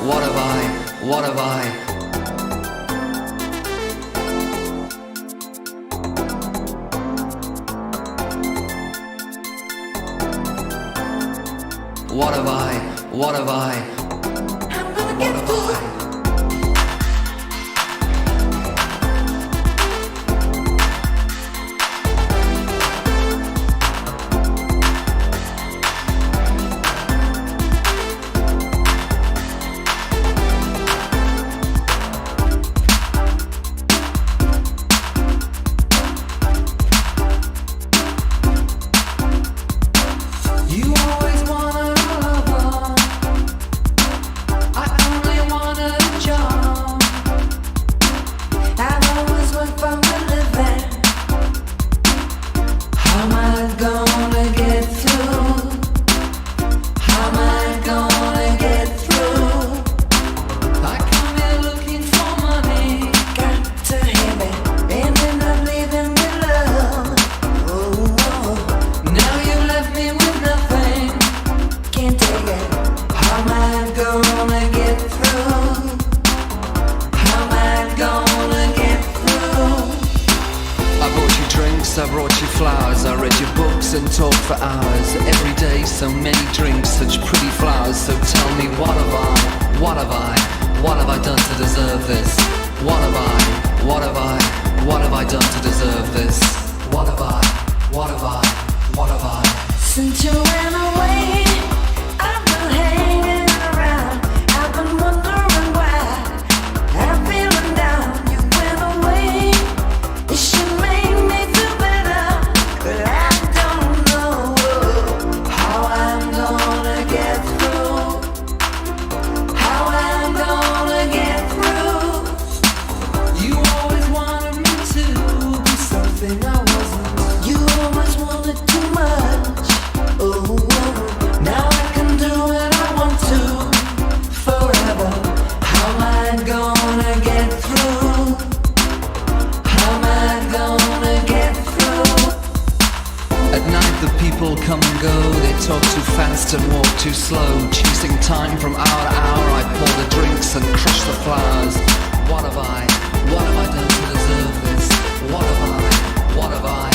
What have I? What have I? What have I? What have I? I'm gonna get What have through. I? You always wanted a lover. I only wanted a job. I've always worked for a living. How am I gonna get through? How am I gonna get through? I come here looking for money. Got to have it. Ending up leaving with love. Oh. Now you left me with nothing. Can't take it. How am I gonna get through? How am I gonna get through? I bought you drinks, I brought you flowers, I read your books and talked for hours. Every day so many drinks, such pretty flowers. So tell me, what have I? What have I? What have I done to deserve this? What have I? What have I? What have I done to deserve this? What have I? What have I? What have I? Since you ran away, I've been hanging around. I've been wondering why. I'm feeling down. You went away. It should make me feel better, but I don't know how I'm gonna get through. How I'm gonna get through. You always wanted me to be something I wasn't. You always wanted too much. Oh, now I can do what I want to forever. How am I gonna get through? How am I gonna get through? At night the people come and go, they talk too fast and walk too slow. Choosing time from hour to hour, I pour the drinks and crush the flowers. What have I? What have I done to deserve this? What have I? What have I?